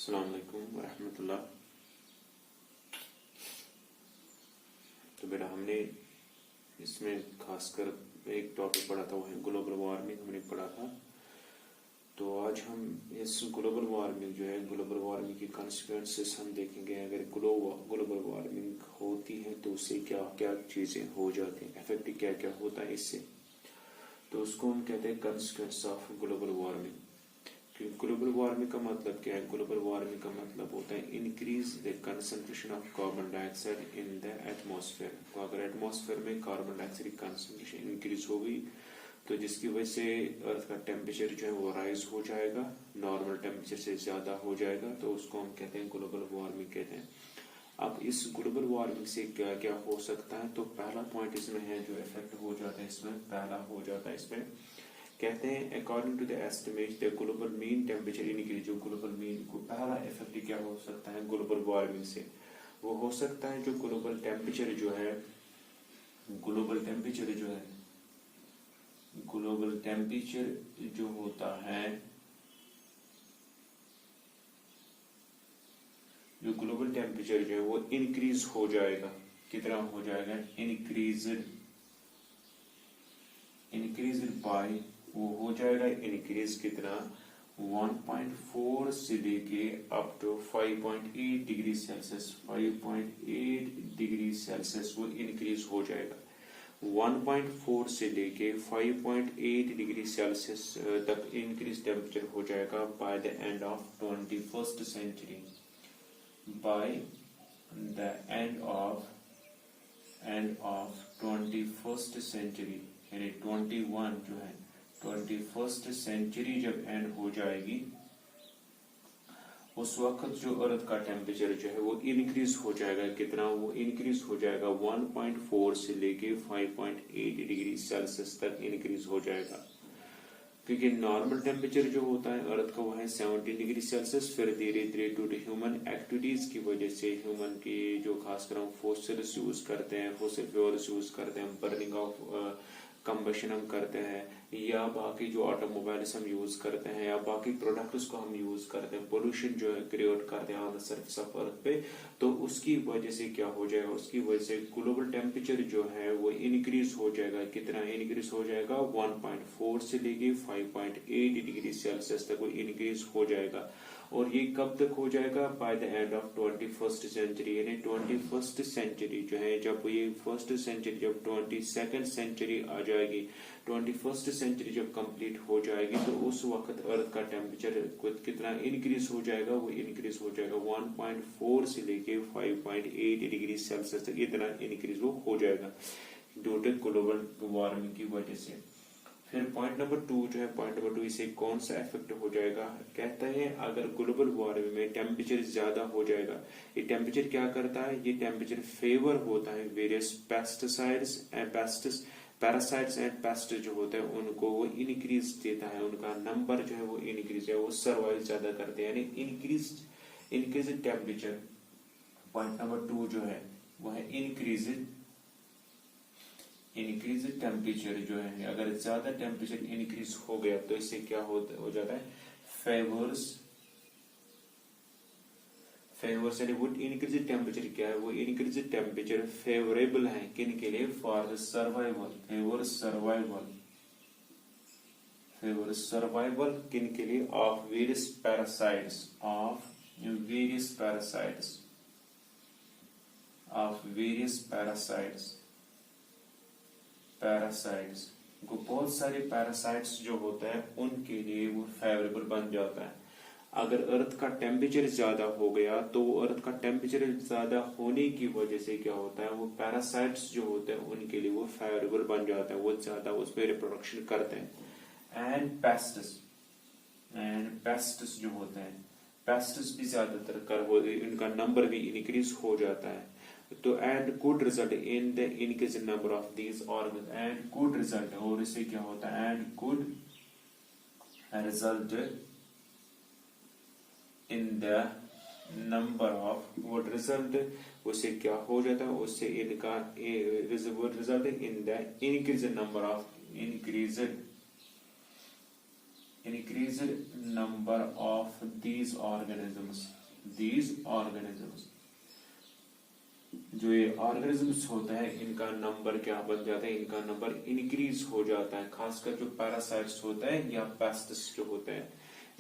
अस्सलाम वालेकुम वरहमतुल्लाह। तो बेटा हमने इसमें खासकर एक टॉपिक पढ़ा था, वो है ग्लोबल वार्मिंग हमने पढ़ा था। तो आज हम इस ग्लोबल वार्मिंग जो है, ग्लोबल वार्मिंग की कॉन्सिक्वेंसेस हम देखेंगे। अगर ग्लोबल वार्मिंग होती है तो उससे क्या क्या चीज़ें हो जाती हैं, इफेक्ट क्या क्या होता है इससे। तो उसको हम कहते हैं consequence of global warming. Global warming का मतलब क्या है? ग्लोबल वार्मिंग का मतलब होता है increase the concentration of carbon dioxide in the atmosphere. तो अगर एटमॉस्फेयर में कार्बन डाइऑक्साइड की कंसंट्रेशन इंक्रीज हो गई तो जिसकी वजह से अर्थ का टेम्परेचर जो है वो राइज हो जाएगा, नॉर्मल टेम्परेचर से ज्यादा हो जाएगा, तो उसको हम कहते हैं ग्लोबल वार्मिंग कहते हैं। अब इस ग्लोबल वार्मिंग से क्या क्या हो सकता है? तो पहला पॉइंट इसमें है जो इफेक्ट हो जाता है, इसमें पहला हो जाता है, इसमें कहते हैं according to the estimate the global mean temperature increase. जो ग्लोबल मीन को पहला इफेक्ट क्या हो सकता है ग्लोबल वार्मिंग से? वो हो सकता है जो ग्लोबल टेम्परेचर जो है, ग्लोबल टेम्परेचर जो है, ग्लोबल टेम्परेचर जो होता है, जो ग्लोबल टेम्परेचर जो है वो इंक्रीज हो जाएगा। कितना हो जाएगा? इंक्रीज बाय, वो हो जाएगा इंक्रीज कितना? 1.4 से लेके up to 5.8 degree Celsius. 5.8 degree Celsius वो इंक्रीज हो जाएगा। 1.4 से लेके 5.8 डिग्री सेल्सियस तक इंक्रीज टेम्परेचर हो जाएगा by the end of 21st century. By the end of 21st century, यानी 21 जो है 21st सेंचुरी जब एंड हो जाएगी उस वक्त जो अर्थ का टेम्परेचर जो है वो इंक्रीज हो जाएगा। कितना? वो इंक्रीज हो जाएगा 1.4 से लेके 5.8 डिग्री सेल्सियस तक इंक्रीज हो जाएगा। क्योंकि नॉर्मल टेम्परेचर जो होता है अर्थ का वो है 17 डिग्री सेल्सियस। फिर धीरे धीरे टू ह्यूमन एक्टिविटीज की वजह से, ह्यूमन की जो खासकर हम फॉसिल्स यूज करते हैं, फॉसिल फ्यूल्स यूज करते हैं, बर्निंग ऑफ कंबशन हम करते हैं, या बाकी जो ऑटोमोबाइल्स हम यूज करते हैं, या बाकी प्रोडक्ट्स को हम यूज करते हैं, पोल्यूशन जो है क्रिएट करते हैं ऑन द सरफेस ऑफ अर्थ पे, तो उसकी वजह से क्या हो जाएगा? उसकी वजह से ग्लोबल टेम्परेचर जो है वो इंक्रीज हो जाएगा। कितना इंक्रीज हो जाएगा? 1.4 से लेके 5.8 डिग्री सेल्सियस तक वो इंक्रीज हो जाएगा। और ये कब तक हो जाएगा? By the end of 21st century, यानी 21st सेंचुरी जो है, जब ये फर्स्ट सेंचुरी, जब 22nd सेंचुरी आ जाएगी, 21st सेंचुरी जब कंप्लीट हो जाएगी तो उस वक्त अर्थ का टेम्परेचर कितना इंक्रीज हो जाएगा? वो इंक्रीज हो जाएगा 1.4 से लेके 5.8 डिग्री सेल्सियस तक, इतना इंक्रीज वो हो जाएगा ड्यू टू ग्लोबल वार्मिंग की वजह से। फिर पॉइंट नंबर 2 जो है, पॉइंट नंबर 2 इसे कौन सा इफेक्ट हो जाएगा? कहते हैं अगर ग्लोबल वार्मिंग में टेम्परेचर ज्यादा हो जाएगा, ये टेम्परेचर क्या करता है? ये टेम्परेचर फेवर होता है various pesticides and parasites and paste जो होते हैं उनको वो इंक्रीज देता है, उनका नंबर जो है वो इंक्रीज है, वो सर्वाइव ज्यादा करते हैं, यानी इंक्रीज टेम्परेचर। पॉइंट नंबर 2 जो है वो है इंक्रीज टेम्परेचर जो है। अगर ज्यादा टेम्परेचर इंक्रीज हो गया तो इससे क्या हो जाता है? फेवर्स यानी वो इंक्रीज टेम्परेचर क्या है? वो इंक्रीज टेम्परेचर फेवरेबल है किन के लिए? फॉर सर्वाइवल, फेवर सर्वाइवल किन के लिए? ऑफ वेरियस पैरासाइट्स को, बहुत सारे पैरासाइट्स जो होते हैं उनके लिए वो फेवरेबल बन जाता है। अगर अर्थ का टेम्परेचर ज्यादा हो गया तो अर्थ का टेम्परेचर ज्यादा होने की वजह से क्या होता है? वो पैरासाइट्स जो होते हैं उनके लिए वो फेवरेबल बन जाता है, वो ज्यादा उस पर रिप्रोडक्शन करते हैं। एंड पेस्ट्स जो होते हैं, पेस्ट्स भी ज्यादातर इनका नंबर भी इंक्रीज हो जाता है। तो and good result in the increase number of these organ, and good result, और इससे क्या होता है? And good result in the number of, वो रिजल्ट उससे क्या हो जाता है? उससे इनका result in the increase number of increased number of these organisms, these organisms, जो ये ऑर्गेनिजम्स होता है इनका नंबर क्या बन जाता है, इनका नंबर इंक्रीज हो जाता है। खासकर जो पैरासाइट्स होता है या पेस्ट्स जो होते हैं,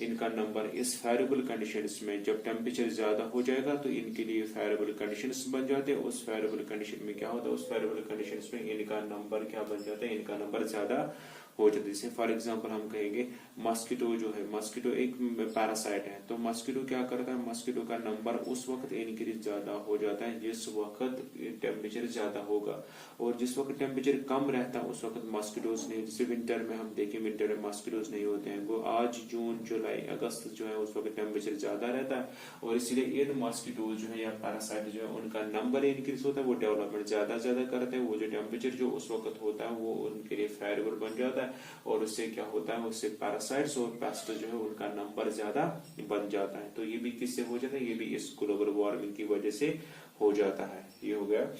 इनका नंबर इस फेवरेबल कंडीशंस में, जब टेम्परेचर ज्यादा हो जाएगा तो इनके लिए फेवरेबल कंडीशंस बन जाते हैं। उस फेवरेबल कंडीशन में क्या होता है, उस फेवरेबल कंडीशंस में इनका नंबर क्या बन जाता है, इनका नंबर ज्यादा हो जाता है। जैसे फॉर एग्जांपल हम कहेंगे मस्कीटो जो है, मस्कीटो एक पैरासाइट है, तो मस्कीटो क्या करता है, मस्कीटो का नंबर उस वक्त इंक्रीज ज्यादा हो जाता है जिस वक्त टेम्परेचर ज्यादा होगा, और जिस वक्त टेम्परेचर कम रहता है उस वक्त मस्कीटोज नहीं। जैसे विंटर में हम देखें, विंटर में मस्कीटोज नहीं होते हैं। वो आज जून जुलाई अगस्त जो है उस वक्त टेम्परेचर ज्यादा रहता है, और इसलिए इन मस्कीटोज जो है या पैरासाइट जो है उनका नंबर इंक्रीज होता है, वो डेवलपमेंट ज्यादा करते हैं। वो जो टेम्परेचर जो उस वक्त होता है वो उनके लिए फेवरेबल बन जाता है, और उससे क्या होता है, उससे पैरासाइट्स और पेस्ट जो है उनका नंबर ज्यादा बन जाता है। तो ये भी किससे हो जाता है, ये भी इस ग्लोबल वार्मिंग की वजह से हो जाता है। ये हो गया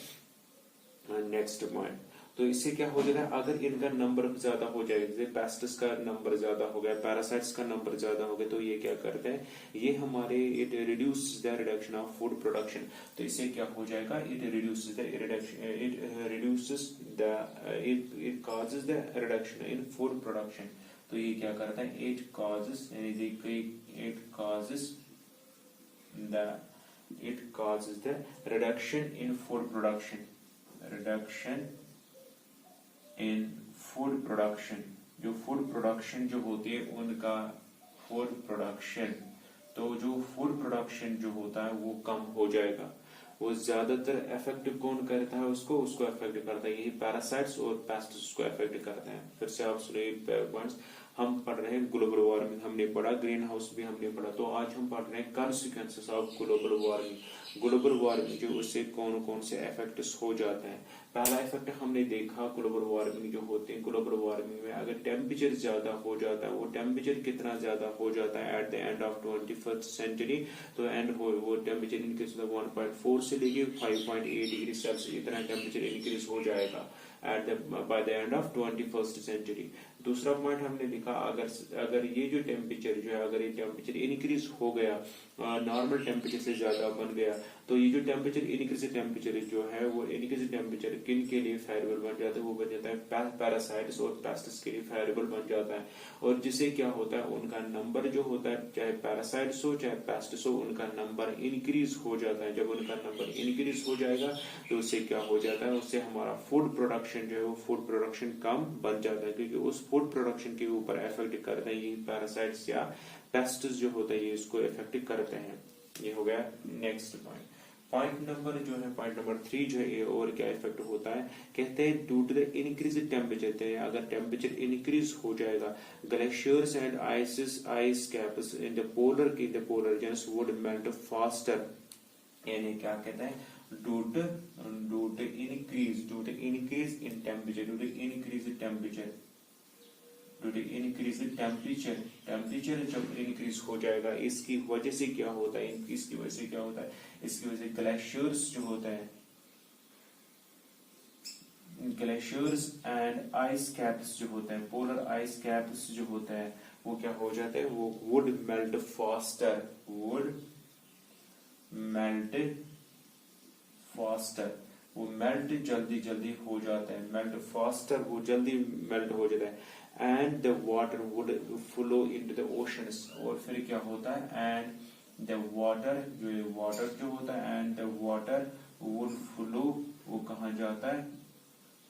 नेक्स्ट पॉइंट। तो इससे क्या हो जाता है, अगर इनका नंबर ज्यादा हो जाएगा, जैसे पेस्ट्स का नंबर ज्यादा हो गया, पैरासाइट्स का नंबर ज्यादा हो गया, तो ये क्या करते हैं, ये हमारे it reduce the reduction of food production. तो इससे क्या हो जाएगा, it reduces the reduction, it reduces the it causes the reduction in food production. तो ये क्या करता है, it causes the reduction in food production, reduction in food production. जो फूड प्रोडक्शन जो होती है उनका फूड प्रोडक्शन, तो जो फूड प्रोडक्शन जो होता है वो कम हो जाएगा। वो ज्यादातर इफेक्ट कौन करता है, उसको इफेक्ट करता है, यही पैरासाइट्स और पेस्ट्स उसको इफेक्ट करते हैं। फिर से आप सुनिए पॉइंट्स, हम पढ़ रहे हैं ग्लोबल वार्मिंग, हमने पढ़ा ग्रीन हाउस भी हमने पढ़ा, तो आज हम पढ़ रहे हैं consequences of global warming. Global warming जो उससे कौन कौन से इफेक्ट्स हो जाते हैं। पहला इफेक्ट हमने देखा ग्लोबल वार्मिंग जो होते हैं, ग्लोबल वार्मिंग में अगर टेम्परेचर ज्यादा हो जाता है, वो टेम्परेचर कितना ज्यादा हो जाता है at the end of 21st century, तो एंड वो टेम्परेचर इंक्रीज 1.4 से लेके 5.8 डिग्री सेल्सियस इतना टेम्परेचर इंक्रीज हो जाएगा by the end of 21st century. दूसरा पॉइंट हमने लिखा, अगर ये जो टेम्परेचर जो है, अगर ये टेम्परेचर इंक्रीज हो गया, नॉर्मल टेम्परेचर से ज्यादा बन गया, तो ये जो टेम्परेचर इंक्रीज टेम्परेचर जो है वो इंक्रीज टेम्परेचर किन के लिए फेवरेबल बन जाता है, वो बन जाता है पैरासाइट्स और पेस्ट्स के लिए फेवरेबल बन जाता है। और जिससे क्या होता है, उनका नंबर जो होता है, चाहे पैरासाइट्स हो चाहे पेस्ट्स हो, उनका नंबर इंक्रीज हो जाता है। जब उनका नंबर इंक्रीज हो जाएगा तो उससे क्या हो जाता है, उससे हमारा फूड प्रोडक्शन जो है वो फूड प्रोडक्शन कम बन जाता है, क्योंकि उस फूड प्रोडक्शन के ऊपर इफेक्ट करते हैं ये पैरासाइट्स या पेस्ट्स जो होता है, ये इसको इफेक्ट करते हैं। ये हो गया नेक्स्ट पॉइंट। पॉइंट नंबर जो है, पॉइंट नंबर 3 जो है, और क्या इफेक्ट होता है, कहते हैं due to the increase temperature, अगर टेम्परेचर इंक्रीज हो जाएगा, glaciers and ice caps in the polar regions would melt faster. यानी क्या कहते हैं, due to increase in temperature, temperature जब इंक्रीज हो जाएगा, इसकी वजह से क्या होता है, इसकी वजह से ग्लेशियर्स जो होता है, ग्लेशियर्स एंड आइस कैप्स जो होते हैं, पोलर आइस कैप्स जो होता है, वो क्या हो जाता है, वो वुड मेल्ट फास्टर, वो मेल्ट जल्दी हो जाता है, मेल्ट फास्टर, वो जल्दी मेल्ट हो जाता है। And the water would flow into the oceans, और फिर क्या होता है, एंड द वाटर जो होता है, and the water would flow, वो कहाँ जाता है,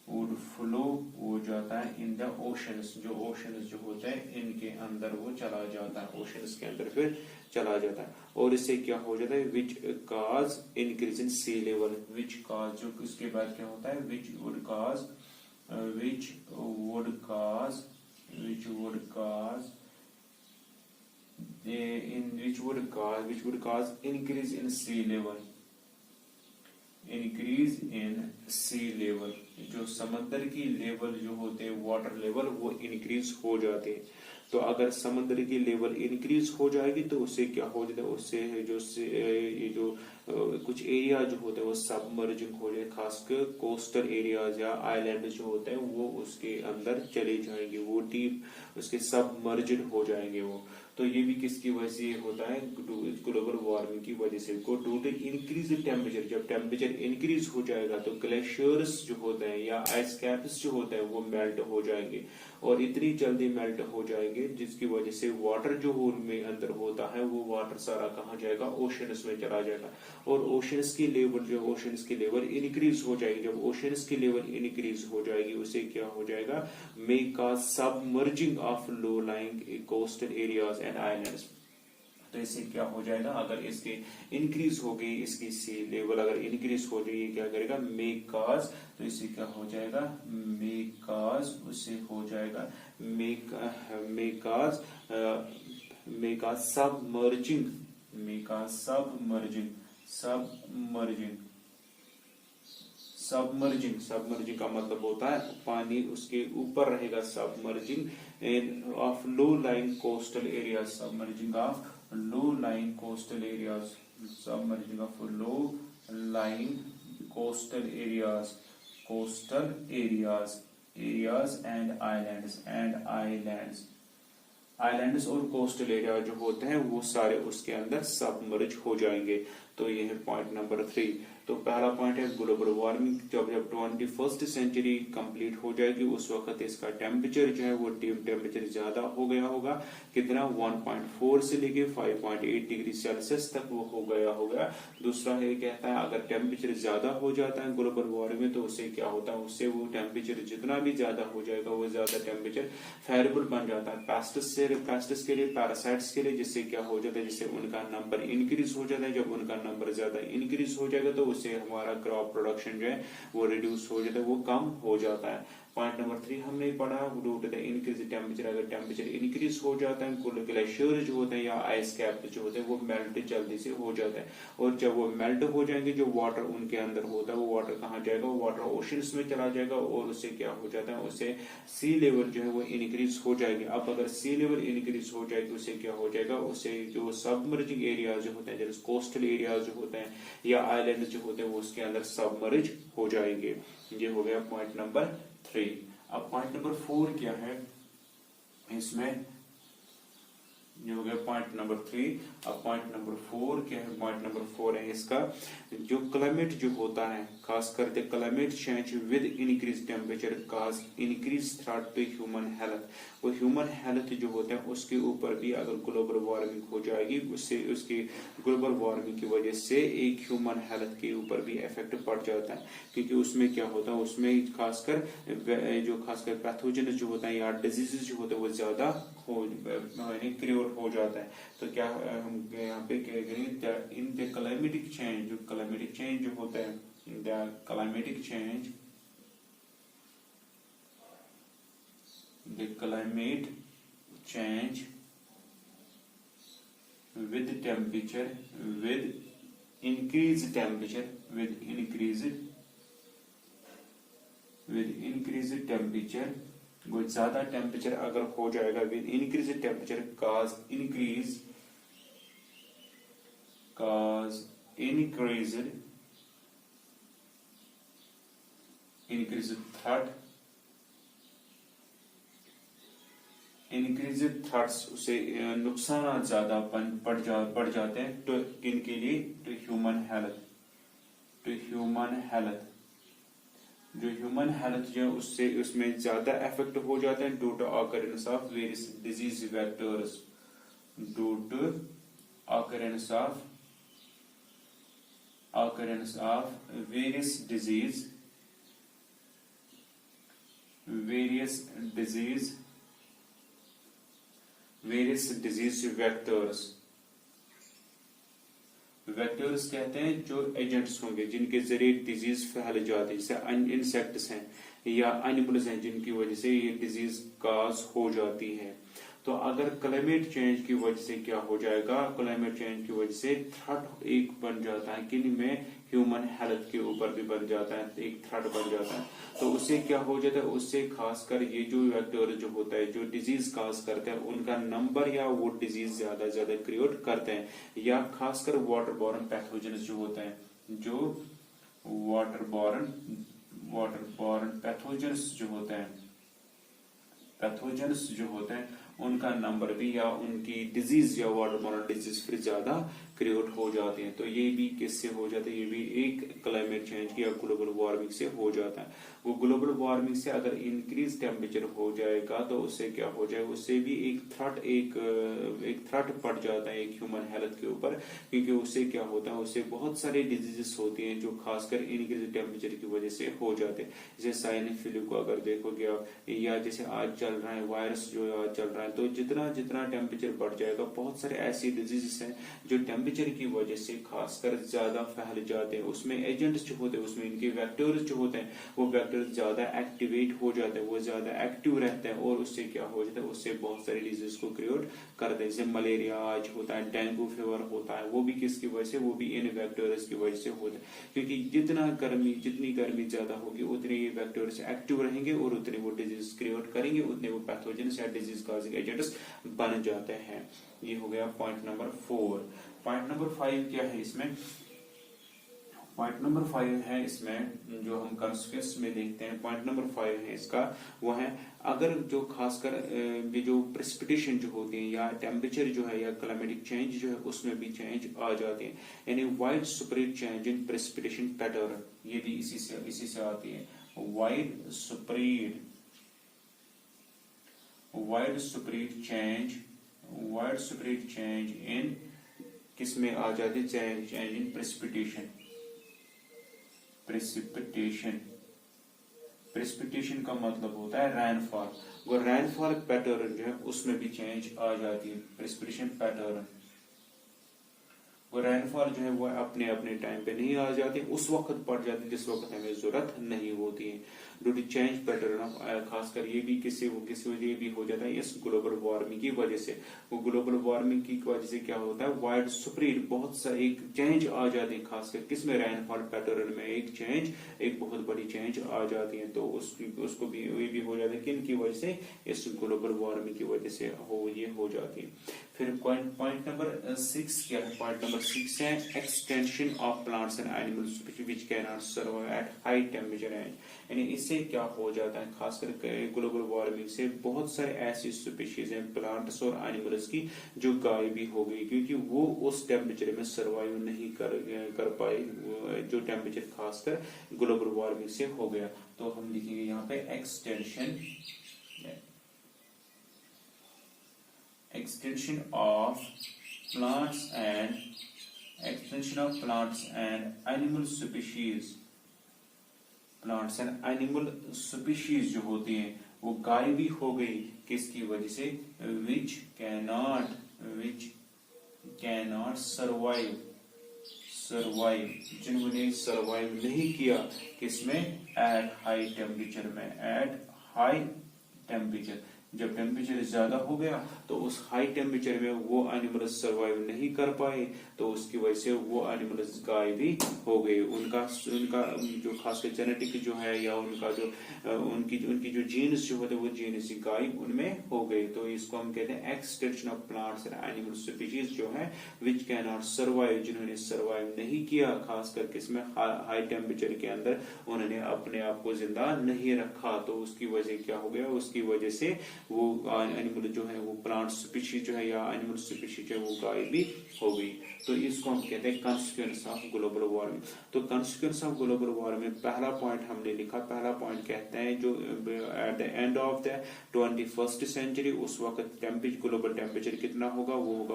वुड फ्लो हो जाता है इन द ओशंस, जो ओशंस जो होते हैं इनके अंदर वो चला जाता है, ओशंस के अंदर फिर चला जाता है। और इससे क्या हो जाता है, विच काज इंक्रीज इन सी लेवल, विच काज जो इसके बाद क्या होता है, which would cause increase in sea level, जो समंदर की लेवल जो होते हैं, वाटर लेवल, वो इंक्रीज हो जाते हैं। तो अगर समुद्र की लेवल इंक्रीज हो जाएगी तो उससे क्या हो जाता है, उससे जो ये जो कुछ एरिया जो होते हैं वो सबमर्जिंग हो जाए, खासकर कोस्टल एरियाज या आइलैंड जो होते हैं वो उसके अंदर चले जाएंगे, वो डीप उसके सबमर्जिड हो जाएंगे वो। तो ये भी किसकी वजह से होता है, ग्लोबल वार्मिंग की वजह से। को ड्यू टू इंक्रीज टेम्परेचर, जब टेम्परेचर इंक्रीज हो जाएगा तो ग्लेशियर्स जो होते हैं या आइस कैप्स जो होते हैं वो मेल्ट हो जाएंगे, और इतनी जल्दी मेल्ट हो जाएंगे जिसकी वजह से वाटर जो उनमें अंदर होता है वो वाटर सारा कहाँ जाएगा, ओशंस में चला जाएगा, और ओशंस की लेवल इंक्रीज हो जाएगी। जब ओशंस की लेवल इंक्रीज हो जाएगी उससे क्या हो जाएगा, may cause submerging of low lying coastal areas and islands. तो इससे क्या हो जाएगा, अगर इसके इंक्रीज हो गई, इसकी सी लेवल अगर इंक्रीज हो जाएगी क्या करेगा, मे कॉज, तो इससे क्या हो जाएगा, मे कॉज, उससे हो जाएगा may cause submerging, may cause submerging का मतलब होता है पानी उसके ऊपर रहेगा, submerging of low line coastal area, submerging of low line coastal areas, submerging of low line coastal areas and islands और कोस्टल एरिया जो होते हैं वो सारे उसके अंदर सबमर्ज हो जाएंगे। तो ये है पॉइंट नंबर 3। तो पहला पॉइंट है ग्लोबल वार्मिंग, जब 21st सेंचुरी कंप्लीट हो जाएगी उस वक्त इसका टेम्परेचर जो है वो टेम्परेचर ज्यादा हो गया होगा, कितना 1.4 से लेके 5.8 डिग्री सेल्सियस तक वो हो गया होगा। दूसरा है कहता है अगर टेम्परेचर ज्यादा हो जाता है ग्लोबल वार्मिंग में तो उससे क्या होता है, उससे वो टेम्परेचर जितना भी ज्यादा हो जाएगा वो ज्यादा टेम्परेचर फेरेबल बन जाता है पेस्टिस के लिए, पैरासाइट्स के लिए, जिससे क्या हो जाता है, जिससे उनका नंबर इंक्रीज हो जाता है। जब उनका नंबर ज्यादा इंक्रीज हो जाएगा तो उससे हमारा क्रॉप प्रोडक्शन जो है वो रिड्यूस हो जाता है, वो कम हो जाता है। पॉइंट नंबर 3 हमने पढ़ा due to the increase temperature, अगर टेम्परेचर इंक्रीज हो जाता है ग्लेशियर जो होते हैं या आइस कैप जो होते हैं वो मेल्ट जल्दी से हो जाता है, और जब वो मेल्ट हो जाएंगे जो वाटर उनके अंदर होता है वो वाटर कहाँ जाएगा, वो वाटर ओशंस में चला जाएगा, और उससे क्या हो जाता है, उससे सी लेवल जो है वो इंक्रीज हो जाएगी। अब अगर सी लेवल इंक्रीज हो जाएगी उससे क्या हो जाएगा, उससे जो सबमर्जिंग एरिया जो होते हैं जैसे कोस्टल एरिया जो होते हैं या आइलैंड जो होते हैं वो उसके अंदर सबमर्ज हो जाएंगे। ये हो गया पॉइंट नंबर 3। अब पॉइंट नंबर 4 क्या है इसमें, ये हो गया पॉइंट नंबर 3। अब पॉइंट नंबर 4 क्या है, पॉइंट नंबर 4 है इसका जो क्लाइमेट जो होता है, खासकर the climate change with increase temperature cause increase threat to human health. वो ह्यूमन हेल्थ जो होते हैं उसके ऊपर भी अगर ग्लोबल वार्मिंग हो जाएगी उससे उसकी ग्लोबल वार्मिंग की वजह से एक ह्यूमन हेल्थ के ऊपर भी इफेक्ट पड़ जाता है, क्योंकि उसमें क्या होता है, उसमें खासकर पैथोजन जो होता है या डिजीजेस जो होते हैं वो ज्यादा क्रिएट हो जाता है। तो क्या हम यहाँ पे क्या करेंगे, इन द क्लाइमेटिक चेंज, जो क्लाइमेटिक चेंज जो होता है, the climatic change, the climate change with temperature, with increased temperature, with increased temperature, वो ज्यादा टेम्परेचर अगर हो जाएगा with increase temperature cause increase threats, उसे नुकसान ज्यादा पड़ जाते हैं। तो किनके लिए, टू ह्यूमन हेल्थ, जो ह्यूमन हेल्थ जो उससे उसमें ज्यादा इफेक्ट हो जाते हैं due to occurrence of various disease vectors, due to occurrence of various disease vectors कहते हैं जो एजेंट्स होंगे जिनके जरिए डिजीज फैल जाती है, जैसे इंसेक्ट्स हैं या एनिमल्स हैं जिनकी वजह से ये डिजीज काज हो जाती है। तो अगर क्लाइमेट चेंज की वजह से क्या हो जाएगा, क्लाइमेट चेंज की वजह से थ्रेट एक बन जाता है, किन में, ह्यूमन हेल्थ के ऊपर भी बन जाता है, एक थ्रेट बन जाता है। तो उससे क्या हो जाता है, उससे खासकर ये जो वेक्टर जो होता है, जो डिजीज काज करते हैं, उनका नंबर या वो डिजीज ज्यादा ज्यादा क्रिएट करते हैं, या खासकर वाटर बॉर्न पैथोजेंस जो होते हैं, जो वाटर बॉर्न पैथोजेंस जो होते हैं उनका नंबर भी या उनकी डिजीज या वाटर बॉर्न डिजीज फिर ज्यादा क्रिएट हो जाते हैं। तो ये भी किससे हो जाता है, ये भी एक क्लाइमेट चेंज की या ग्लोबल वार्मिंग से हो जाता है। वो ग्लोबल वार्मिंग से अगर इंक्रीज टेम्परेचर हो जाएगा तो उससे क्या हो जाएगा, उससे भी एक थ्रेट पड़ जाता है एक ह्यूमन हेल्थ के ऊपर, क्योंकि उससे क्या होता है, उससे बहुत सारे डिजीजेस होती हैं जो खासकर इंक्रीज टेम्परेचर की वजह से हो जाते हैं। जैसे साइन फ्लू को अगर देखोगे आप, या जैसे आज चल रहा है वायरस जो आज चल रहा है, तो जितना जितना टेम्परेचर बढ़ जाएगा, बहुत सारे ऐसी डिजीजेस हैं जो टेम्परेचर की वजह से खासकर ज्यादा फैल जाते हैं। उसमें एजेंट्स जो होते हैं, उसमें इनके वेक्टर्स जो होते हैं, वो वेक्टर्स ज्यादा एक्टिवेट हो जाते हैं, वो ज्यादा एक्टिव रहते हैं, और उससे क्या हो जाता है, उससे बहुत सारी डिजीज को क्रिएट करते हैं। जैसे मलेरिया आज होता है, डेंगू फीवर होता है, वो भी किसकी वजह से, वो भी इन वेक्टर्स की वजह से होता है, क्योंकि जितनी गर्मी ज्यादा होगी उतने ये वेक्टर्स एक्टिव रहेंगे और उतने वो डिजीज क्रिएट करेंगे, उतने वो पैथोजेंस या डिजीज कॉजिंग एजेंट्स बन जाते हैं। ये हो गया पॉइंट नंबर 4। पॉइंट नंबर 5 क्या है इसमें, पॉइंट नंबर 5 है इसमें जो हम कंसिक्वेंस में देखते हैं, पॉइंट नंबर 5 है इसका, वो है अगर जो खासकर ये जो प्रेसिपिटेशन जो होती है या टेम्परेचर जो है या क्लाइमेटिक चेंज जो है उसमें भी चेंज आ जाते हैं, यानी wide spread change in precipitation pattern, ये भी इसी से आती है। वाइड स्प्रेड चेंज इन किसमें आ जाती है, चेंज इन प्रेसिपिटेशन का मतलब होता है रेनफॉल। वो रेनफॉल पैटर्न जो है उसमें भी चेंज आ जाती है, प्रेसिपिटेशन पैटर्न। वो रेनफॉल जो है वो अपने अपने टाइम पे नहीं आ जाती, उस वक्त पड़ जाती जिस वक्त हमें जरूरत नहीं होती है। Due to change pattern of, खासकर ये भी किसी वजह भी हो जाता है इस ग्लोबल वार्मिंग की वजह से। वो ग्लोबल वार्मिंग की वजह से क्या होता है, वाइड स्प्रेड बहुत सा एक चेंज आ जाती है, खासकर किसमें, रेनफॉल पैटर्न में एक बहुत बड़ी चेंज आ जाती है। तो उसको भी ये भी हो जाता है किन की वजह से, इस ग्लोबल वार्मिंग की वजह से ये हो जाती है। फिर पॉइंट नंबर 6 क्या है, पॉइंट नंबर 6 है extension of plants and animals which can not survive at high temperature range. यानी इससे क्या हो जाता है, खासकर ग्लोबल वार्मिंग से बहुत सारे ऐसी स्पीशीज हैं प्लांट्स और एनिमल्स की जो गायब भी हो गई, क्योंकि वो उस टेम्परेचर में सर्वाइव नहीं कर पाए जो टेम्परेचर खासकर ग्लोबल वार्मिंग से हो गया। तो हम लिखेंगे यहाँ पे extension of plants and animal species जो होती हैं वो गायब भी हो गई, किसकी वजह से, which cannot survive, जिन्होंने सर्वाइव नहीं किया किसमें, एट हाई टेम्परेचर में, एट हाई टेम्परेचर। जब टेम्परेचर ज्यादा हो गया तो उस हाई टेम्परेचर में वो एनिमल्स सर्वाइव नहीं कर पाए, तो उसकी वजह से वो एनिमल्स गायब भी हो गए। उनका जो खासकर जेनेटिक जो है या उनका जो उनकी जो जीन्स जो होते हैं वो जीन्स गायब उनमें हो गए। तो इसको हम कहते हैं extension of plants and animal species जो है विच कैन नॉट सर्वाइव, जिन्होंने सर्वाइव नहीं किया, खासकर किसमें, हाई टेम्परेचर के अंदर उन्होंने अपने आप को जिंदा नहीं रखा। तो उसकी वजह क्या हो गया, उसकी वजह से वो एनिमल जो है वो प्लांट स्पीशीज जो है या एनिमल स्पीशीज है वो गायब भी हो गई। तो इसको हम कहते हैं कॉन्सिक्वेंस ऑफ ग्लोबल वार्मिंग। तो कॉन्सिक्वेंस ऑफ ग्लोबल वार्मिंग पहला पॉइंट हमने लिखा, पहला पॉइंट कहते हैं जो at the end of the 21st century उस वक्त ग्लोबल टेम्परेचर कितना होगा, वो होगा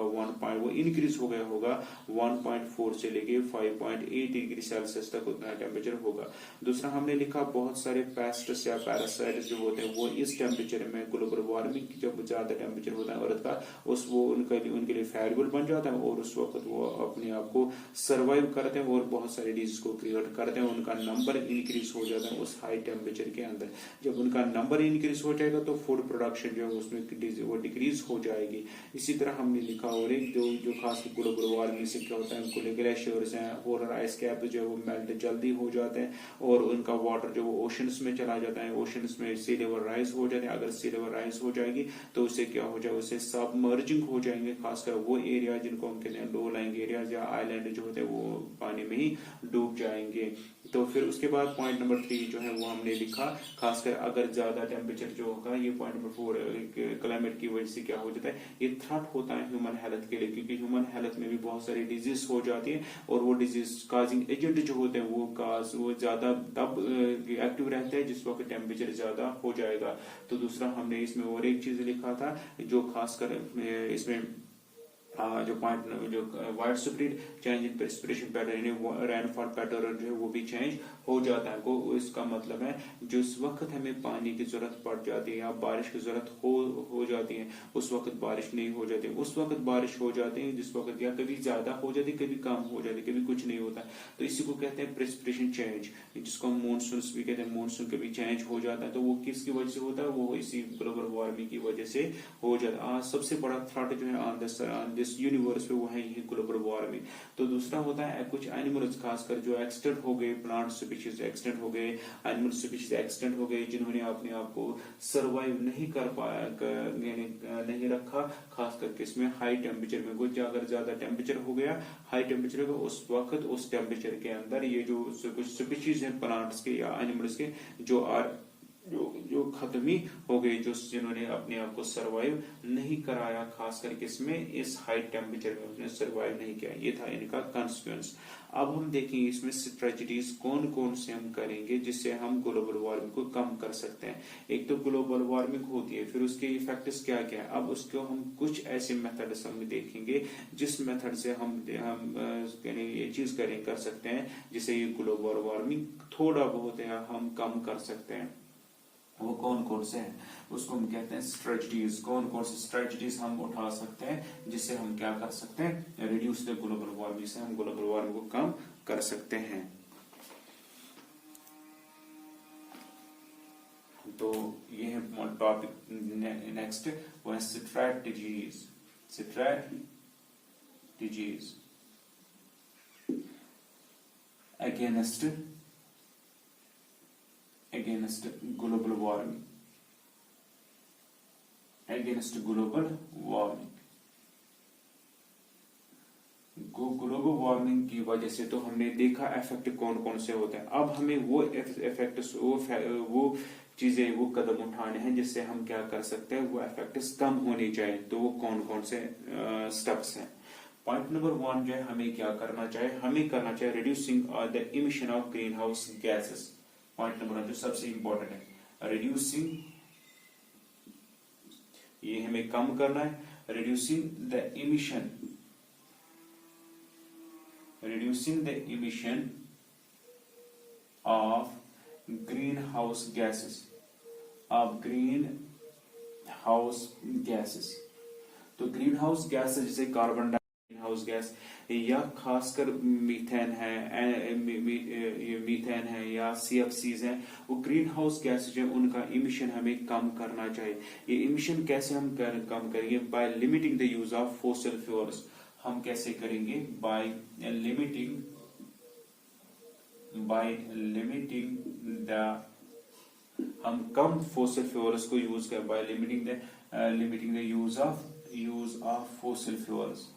वो इंक्रीज हो गया होगा 1.4 से लेके 5.8 डिग्री सेल्सियस तक उतना टेम्परेचर होगा। दूसरा हमने लिखा बहुत सारे पेस्ट्स या पैरासाइट्स जो होते हैं वो इस टेम्परेचर में ग्लोबल ग्लोबल वार्मिंग जब ज्यादा टेम्परेचर होता है अर्थ का उस वो उनके लिए फेवरेबल बन जाता है और उस वक्त वो अपने आप को सर्वाइव करते हैं और बहुत सारे डिजीज को क्रिएट करते हैं, उनका नंबर इंक्रीज हो जाता है उस हाई टेम्परेचर के अंदर। जब उनका नंबर इंक्रीज हो जाएगा तो फूड प्रोडक्शन जो है उसमें वो डिक्रीज हो जाएगी। इसी तरह हमने लिखा और एक जो खास ग्लोबल वार्मिंग से क्या होता है, ग्लेशियर्स हैं, पोलर आइस कैप जो है वो मेल्ट जल्दी हो जाते हैं और उनका वाटर जो वो ओशंस में चला जाता है, ओशंस में सी लेवल राइज हो जाते हैं। अगर सी लेवल राइज हो जाएगी तो उससे क्या हो जाएगा, उससे सबमर्जिंग हो जाएंगे, खासकर वो एरिया जिनको हम कहते हैं लो लाइंग एरियाज या आइलैंड जो होते हैं वो पानी में ही डूब जाएंगे। तो फिर उसके बाद पॉइंट नंबर 3 जो है वो हमने लिखा, खासकर अगर ज्यादा टेम्परेचर जो होगा, ये पॉइंट नंबर 4 क्लाइमेट की वजह से क्या हो जाता है, ये थ्रेट होता है ह्यूमन हेल्थ के लिए, क्योंकि ह्यूमन हेल्थ में भी बहुत सारी डिजीज हो जाती है और वो डिजीज काजिंग एजेंट जो होते हैं वो ज्यादा तब एक्टिव रहते हैं जिस वक्त टेम्परेचर ज्यादा हो जाएगा। तो दूसरा हमने इसमें और एक चीज लिखा था जो खासकर इसमें जो पॉइंट जो wide spread change in precipitation pattern, rainfall pattern जो है वो भी चेंज हो जाता है। को इसका मतलब है जिस वक्त हमें पानी की जरूरत पड़ जाती है या बारिश की जरूरत हो जाती है उस वक्त बारिश नहीं हो जाती, उस वक्त बारिश हो जाती है जिस वक्त या कभी ज्यादा हो जाती है, कभी कम हो जाती है, कभी कुछ नहीं होता। तो इसी को कहते हैं प्रेसिपिटेशन चेंज, जिसको हम मानसून भी कहते हैं। मानसून कभी चेंज हो जाता है तो वो किसकी वजह से होता है, वो इसी ग्लोबल वार्मिंग की वजह से हो जाता है। सबसे बड़ा थ्रेट जो है ऑन दिस यूनिवर्स पे वो है ये ग्लोबल वार्मिंग। तो दूसरा होता है कुछ एनिमल्स खासकर जो एक्सटेंट हो गए, प्लांट स्पीशीज एक्सटेंट हो गए, एनिमल स्पीशीज एक्सटेंट हो गए, जिन्होंने अपने आप को सर्वाइव नहीं कर पाया, नहीं रखा, खास करके इसमें हाई टेम्परेचर में। कुछ अगर ज्यादा टेम्परेचर हो गया, हाई टेम्परेचर होगा, उस वक्त उस टेम्परेचर के अंदर ये जो कुछ स्पीशीज है प्लांट्स के या एनिमल्स के जो खत्म ही हो गई, जो जिन्होंने अपने आप को सरवाइव नहीं कराया, खास करके इसमें इस हाई टेम्परेचर में उसने सरवाइव नहीं किया। ये था इनका कॉन्सिक्वेंस। अब हम देखेंगे इसमें स्ट्रेटजीज कौन कौन से हम करेंगे जिससे हम ग्लोबल वार्मिंग को कम कर सकते हैं। एक तो ग्लोबल वार्मिंग होती है, फिर उसके इफेक्ट्स क्या क्या है। अब उसको हम कुछ ऐसे मेथड्स हम देखेंगे जिस मेथड से हम ये चीज कर सकते हैं जिससे ये ग्लोबल वार्मिंग थोड़ा बहुत है हम कम कर सकते हैं। वो कौन कौन से हैं उसको हम कहते हैं स्ट्रेटजीज। कौन कौन से स्ट्रेटजीज हम उठा सकते हैं जिससे हम क्या कर सकते हैं, रिड्यूस द ग्लोबल वार्मिंग, से हम ग्लोबल वार्मिंग को कम कर सकते हैं। तो ये है टॉपिक नेक्स्ट, वो है strategies against global warming, global warming की वजह से तो हमने देखा इफेक्ट कौन कौन से होते हैं। अब हमें वो इफेक्ट्स वो चीजें वो कदम उठाने हैं जिससे हम क्या कर सकते हैं, वो इफेक्ट्स कम होने चाहिए। तो वो कौन कौन से स्टेप्स हैं। पॉइंट नंबर 1 जो है हमें क्या करना चाहिए, हमें करना चाहिए reducing the emission of green house gases. Point number 1 जो सबसे इंपॉर्टेंट है, रिड्यूसिंग, ये हमें कम करना है, reducing the emission of green house gases. तो ग्रीन हाउस गैसेस जैसे carbon dioxide green house gas या खासकर मीथेन है या CFCs हैं, वो ग्रीन हाउस गैस जो है उनका इमिशन हमें कम करना चाहिए। ये इमिशन कैसे हम कम करेंगे, by limiting the use of fossil fuels. हम कैसे करेंगे, बाय लिमिटिंग हम कम फॉसिल फ्यूल्स को यूज करें, by limiting the use of fossil fuels.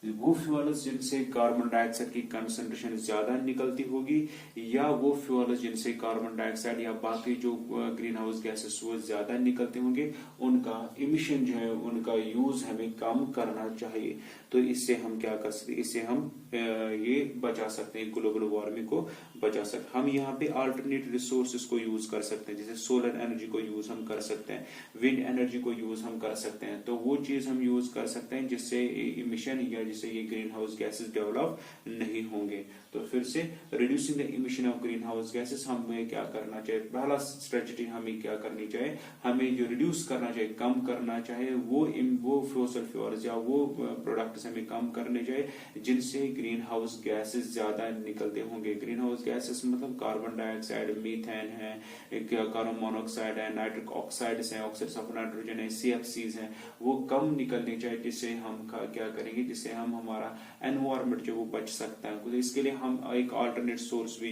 वो फ्यूल्स जिनसे कार्बन डाइऑक्साइड की कंसंट्रेशन ज्यादा निकलती होगी या वो फ्यूल्स जिनसे कार्बन डाइऑक्साइड या बाकी जो ग्रीन हाउस गैसेस वो ज्यादा निकलते होंगे, उनका इमिशन जो है उनका यूज हमें कम करना चाहिए। तो इससे हम क्या कर सकते हैं, इससे हम ये बचा सकते हैं, ग्लोबल वार्मिंग को बचा सकते हैं। हम यहाँ पे अल्टरनेट रिसोर्सेज को यूज कर सकते हैं, जैसे सोलर एनर्जी को यूज हम कर सकते हैं, विंड एनर्जी को यूज हम कर सकते हैं। तो वो चीज हम यूज कर सकते हैं जिससे इमिशन या जिससे ये ग्रीन हाउस गैसेस डेवलप नहीं होंगे। तो फिर से reducing the emission of green house gases हमें क्या करना चाहिए, पहला स्ट्रेटजी हमें क्या करनी चाहिए, हमें जो रिड्यूस करना चाहिए, कम करना चाहिए, वो फॉसिल फ्यूल्स या वो प्रोडक्ट्स हमें कम करने चाहिए जिनसे ग्रीन हाउस गैसेस ज्यादा निकलते होंगे। ग्रीन हाउस गैसेस मतलब कार्बन डाइऑक्साइड, मीथेन है, कार्बन मोनोऑक्साइड है, नाइट्रिक ऑक्साइड्स हैं, ऑक्साइड्स ऑफ नाइट्रोजन है, CFCs हैं, वो कम निकलने चाहिए जिससे हम क्या करेंगे, जिससे हम हमारा एनवायरमेंट जो वो बच सकता है। तो इसके लिए हम एक अल्टरनेट सोर्स भी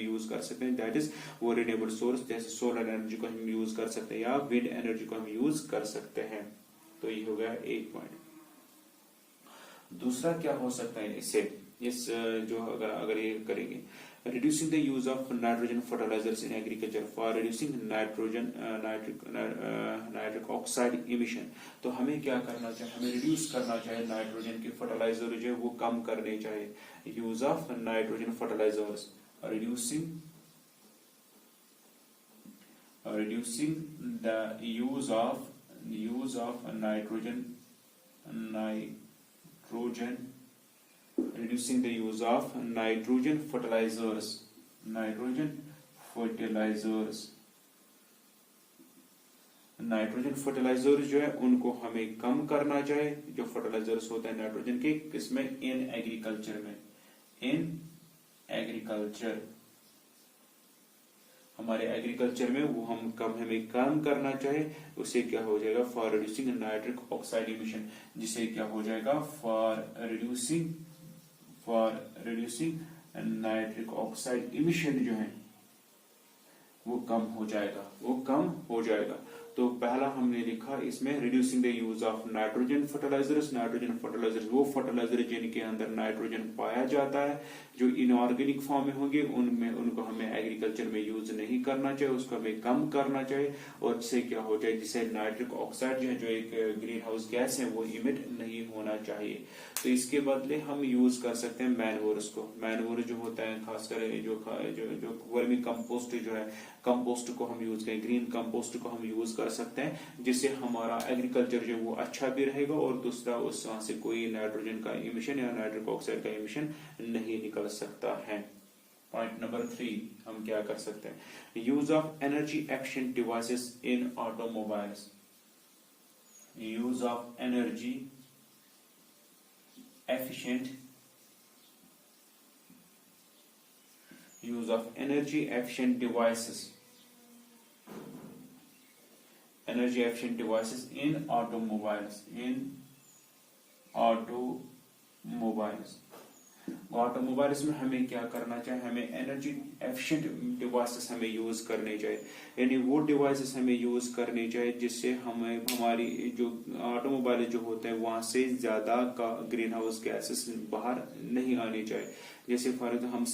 यूज कर सकते हैं, दैट इज वो रिन्यूएबल सोर्स, जैसे सोलर एनर्जी को हम यूज कर सकते हैं या विंड एनर्जी को हम यूज कर सकते हैं। तो ये हो गया एक पॉइंट। दूसरा क्या हो सकता है इससे, इस जो अगर ये करेंगे, reducing the use of nitrogen fertilizers in agriculture for reducing nitric oxide emission। तो हमें क्या करना चाहिए, हमें रिड्यूस करना चाहिए नाइट्रोजन के फर्टिलाइजर जो है वो कम करने चाहिए। Use of nitrogen fertilisers, reducing the use of reducing the use of nitrogen fertilizers जो है उनको हमें कम करना चाहिए, जो फर्टिलाइजर्स होते हैं नाइट्रोजन के, किसमें, इन एग्रीकल्चर में, इन एग्रीकल्चर, हमारे एग्रीकल्चर में वो हमें कम करना चाहिए। उससे क्या हो जाएगा, for reducing nitric oxide emission, जिससे क्या हो जाएगा, for reducing nitric oxide emission जो है वो कम हो जाएगा। तो पहला हमने लिखा इसमें reducing the use of nitrogen fertilisers वो फर्टिलाइजर जिनके अंदर नाइट्रोजन पाया जाता है, जो इनऑर्गेनिक फॉर्म में होंगे उनको हमें एग्रीकल्चर में यूज नहीं करना चाहिए, उसको हमें कम करना चाहिए। और जिससे क्या हो जाए, जिससे नाइट्रिक ऑक्साइड जो है, जो एक ग्रीन हाउस गैस है, वो इमिट नहीं होना चाहिए। तो इसके बदले हम यूज कर सकते हैं मैनवोर्स को। मैनवोर जो होता है खासकर जो वर्मी कंपोस्ट जो है, कंपोस्ट को हम यूज करें, ग्रीन कंपोस्ट को हम यूज कर सकते हैं, जिससे हमारा एग्रीकल्चर जो वो अच्छा भी रहेगा और दूसरा उस से कोई नाइट्रोजन का इमिशन या नाइट्रिक ऑक्साइड का इमिशन नहीं निकल सकता है। पॉइंट नंबर 3 हम क्या कर सकते हैं, use of energy efficient devices in automobiles. Use of energy efficient devices in automobiles automobiles में हमें क्या करना चाहिए, हमें एनर्जी एफिशिएंट डिवाइसेस हमें यूज करने चाहिए, यानी वो डिवाइसेस हमें यूज करने चाहिए जिससे हमें हमारी जो ऑटोमोबाइल जो होते हैं वहां से ज्यादा का ग्रीन हाउस गैसेस बाहर नहीं आनी चाहिए। जैसे फॉर एग्जाम्पल हम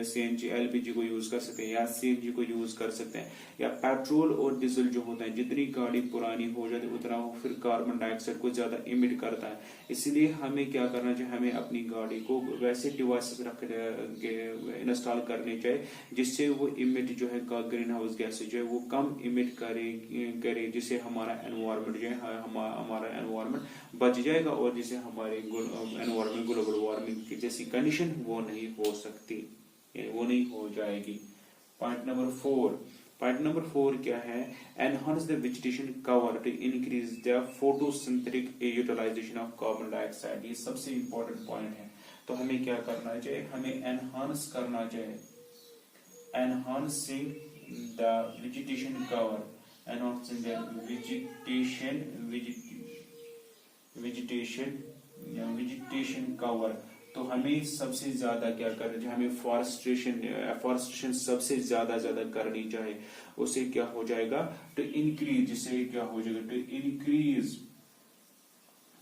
CNG LPG को यूज कर सकते हैं या CNG को यूज कर सकते हैं, या पेट्रोल और डीजल जो होता है, जितनी गाड़ी पुरानी हो जाती है उतना वो फिर कार्बन डाइऑक्साइड को ज्यादा इमिट करता है। इसलिए हमें क्या करना चाहिए, हमें अपनी गाड़ी को वैसे डिवाइसेस इंस्टॉल करने चाहिए जिससे वो इमिट जो है ग्रीन हाउस गैसेज जो है वो कम इमिट करे, जिससे हमारा एनवायरमेंट जो है हमारा एनवायरमेंट बच जाएगा और जिससे हमारे एनवायरमेंट ग्लोबल वार्मिंग की जैसी कंडीशन वो नहीं हो सकती, वो नहीं हो जाएगी। पॉइंट नंबर 4 क्या है, enhance the vegetation cover to increase the photosynthetic utilisation of carbon dioxide. ये सबसे इंपॉर्टेंट पॉइंट है। तो हमें क्या करना चाहिए, हमें एनहांस करना चाहिए, enhancing the vegetation cover, enhancing the vegetation cover. तो हमें सबसे ज्यादा क्या करना चाहिए, हमें फॉरेस्टेशन सबसे ज्यादा करनी चाहिए। उससे क्या हो जाएगा, टू इंक्रीज, जिससे क्या हो जाएगा, टू इंक्रीज,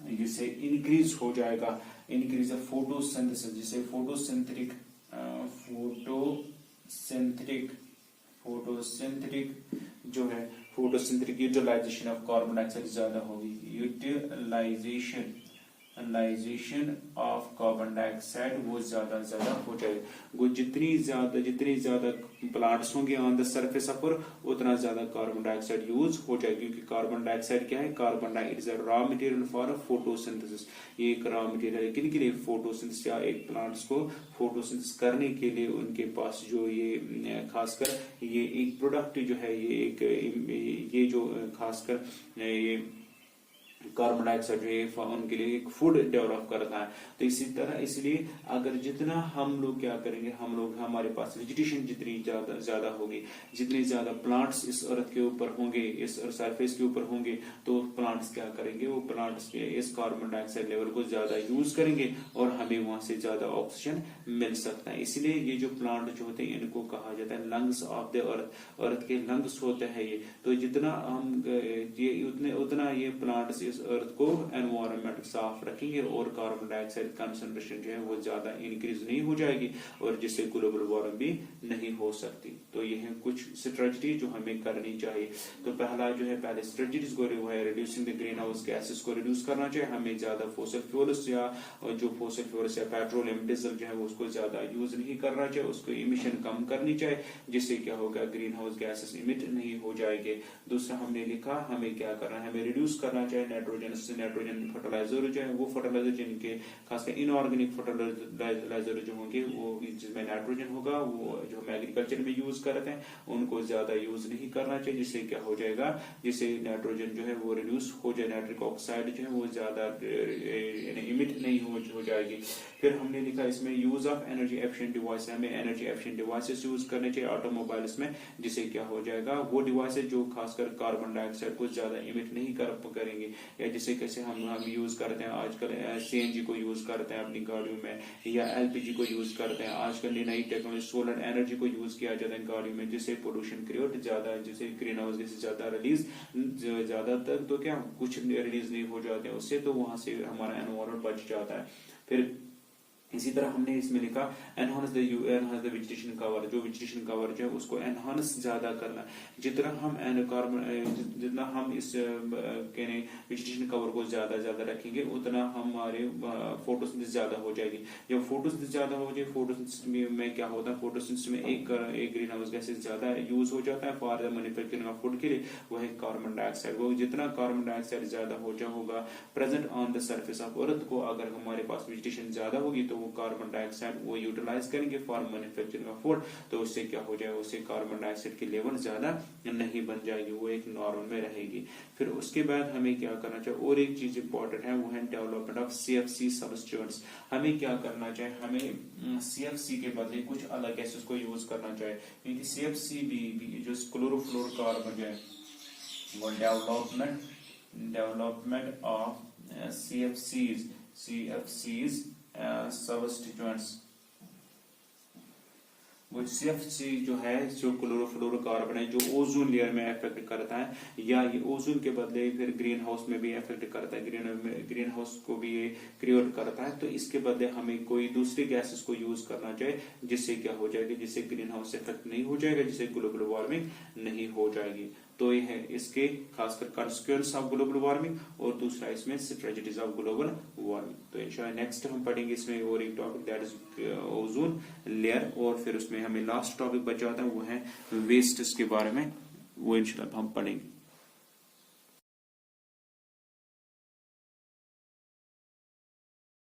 जिससे इंक्रीज हो जाएगा, इंक्रीज फोटोसिंथेसिस, जिससे फोटोसिंथेटिक जो है photosynthetic utilisation of carbon dioxide ज्यादा होगी, utilisation analysation of carbon dioxide वो ज्यादा हो जाएगा। वो जितनी ज्यादा प्लांट्स होंगे on the surface of earth उतना ज्यादा कार्बन डाइऑक्साइड यूज हो जाएगा, क्योंकि कार्बन डाइऑक्साइड क्या है, carbon dioxide is a raw material for photosynthesis. ये एक रॉ मटेरियल है किन के लिए, फोटोसिंथेसिस, या एक प्लांट्स को फोटोसिंथेसिस करने के लिए उनके पास जो ये खासकर ये एक प्रोडक्ट जो है, ये जो खासकर ये कार्बन डाइऑक्साइड जो है उनके लिए एक फूड डेवलप करता है। तो इसी तरह इसलिए अगर जितना हम लोग क्या करेंगे, हम लोग हमारे पास वेजिटेशन जितनी ज्यादा होगी, जितने ज्यादा प्लांट्स इस अर्थ के ऊपर होंगे, इस सरफेस के ऊपर होंगे, तो प्लांट्स क्या करेंगे, वो प्लांट्स इस कार्बन डाइऑक्साइड लेवल को ज्यादा यूज करेंगे और हमें वहां से ज्यादा ऑक्सीजन मिल सकता है। इसलिए ये जो प्लांट जो होते हैं इनको कहा जाता है लंग्स ऑफ द अर्थ, अर्थ के लंग्स होते हैं ये। तो जितना हम ये उतना ये प्लांट्स इस अर्थ को एनवायरनमेंट साफ रखेंगे और कार्बन डाइऑक्साइड कंसंट्रेशन जो है वो ज्यादा इंक्रीज नहीं हो जाएगी और जिससे ग्लोबल वार्मिंग भी नहीं हो सकती। तो ये है कुछ स्ट्रेटजी जो हमें करनी चाहिए। तो पहला जो है, पहले स्ट्रेटजीज को है reducing the green house gases को रिड्यूस करना चाहिए। हमें ज्यादा फोसिल फ्यूल्स या पेट्रोलियम डीजल जो है उसको ज्यादा यूज नहीं करना चाहिए, उसको इमिशन कम करनी चाहिए, जिससे क्या होगा, ग्रीन हाउस गैसेस इमिट नहीं हो जाएंगे। दूसरा हमने लिखा हमें क्या करना है, हमें रिड्यूस करना चाहिए नाइट्रोजन फर्टिलाइजर जो है, वो फर्टिलाइजर जिनके खासकर इनऑर्गेनिक फर्टिलाइजर जो होंगे वो जिसमें नाइट्रोजन होगा, वो जो हम एग्रीकल्चर में यूज करते हैं उनको ज्यादा यूज नहीं करना चाहिए, जिससे क्या हो जाएगा, जिससे नाइट्रोजन जो है वो रिड्यूस हो जाए, नाइट्रिक ऑक्साइड जो है वो ज्यादा इमिट नहीं हो जाएगी। फिर हमने लिखा इसमें use of energy efficient device, हमें एनर्जी एफिशिएंट डिवाइसेस यूज करने चाहिए ऑटोमोबाइल्स में, जिससे क्या हो जाएगा, वो डिवाइसेस जो खासकर कार्बन डाइऑक्साइड को ज्यादा इमिट नहीं करेंगे, या जिसे कैसे हम यूज करते हैं आजकल सीएनजी को यूज करते हैं अपनी गाड़ियों में, या एलपीजी को यूज करते हैं आजकल, नई टेक्नोलॉजी सोलर एनर्जी को यूज किया जाता है गाड़ियों में, जिससे पोल्यूशन क्रिएट ज्यादा, जिससे ग्रीन हाउस गैसेस ज्यादा रिलीज, ज्यादातर तो क्या कुछ रिलीज नहीं हो जाते हैं उससे, तो वहां से हमारा एनवायरनमेंट बच जाता है। फिर इसी तरह हमने इसमें लिखा एनहांस द वेजिटेशन कवर, जो वेजिटेशन कवर जो है उसको एनहांस ज्यादा करना, जितना हम इस वेजिटेशन कवर को ज्यादा रखेंगे उतना हमारे फोटोसिंथेसिस ज्यादा हो जाएगी। जब फोटोसिंथेसिस ज्यादा हो जाए, फोटोसिंथेसिस में क्या होता है, फोटोसिंथेसिस में एक ग्रीन हाउस गैसेस ज्यादा यूज हो जाता है for the manufacturing of food के लिए, वो है कार्बन डाइऑक्साइड। वो जितना कार्बन डाइऑक्साइड ज्यादा होगा present on the surface of earth को, अगर हमारे पास वेजिटेशन ज्यादा होगी तो वो कार्बन डाइऑक्साइड वो यूटिलाइज करेंगे फॉर मैन्युफैक्चरिंग ऑफ फूड, तो उससे क्या हो जाएगा, उससे कार्बन डाइऑक्साइड की लेवल ज्यादा नहीं बन जाएगी, वो एक नॉर्मल में रहेगी। फिर उसके बाद हमें क्या करना चाहिए, और एक चीज इंपॉर्टेंट है, वो है डेवलपमेंट ऑफ सीएफसी सब्स्टिट्यूएंट्स। हमें क्या करना चाहिए, हमें सीएफसी के बदले कुछ अलग गैसेस को यूज करना चाहिए, क्योंकि सीएफसी भी जो क्लोरोफ्लोरोकार्बन जो है वो डेवलपमेंट ऑफ CFCs सब्स्टिट्यूएंट्स, वो CFC जो है, जो क्लोरोफ्लोरोकार्बन है, जो ओजोन लेयर में इफेक्ट करता है, या ये ओजोन के बदले फिर ग्रीन हाउस में भी इफेक्ट करता है, ग्रीन हाउस को भी ये क्रिएट करता है, तो इसके बदले हमें कोई दूसरी गैसेस को यूज करना चाहिए, जिससे क्या हो जाएगा, जिससे ग्रीन हाउस इफेक्ट नहीं हो जाएगा, जिससे ग्लोबल वार्मिंग नहीं हो जाएगी। तो ये है इसके खासकर कॉन्सिक्वेंस ऑफ ग्लोबल वार्मिंग, और दूसरा इसमें स्ट्रेटजीज ऑफ ग्लोबल वार्मिंग। तो इंशाल्लाह नेक्स्ट हम पढ़ेंगे इसमें और एक topic, that is ozone layer, और फिर उसमें हमें लास्ट टॉपिक बचा होता है वो है वेस्ट्स के बारे में, वो इंशाल्लाह हम पढ़ेंगे।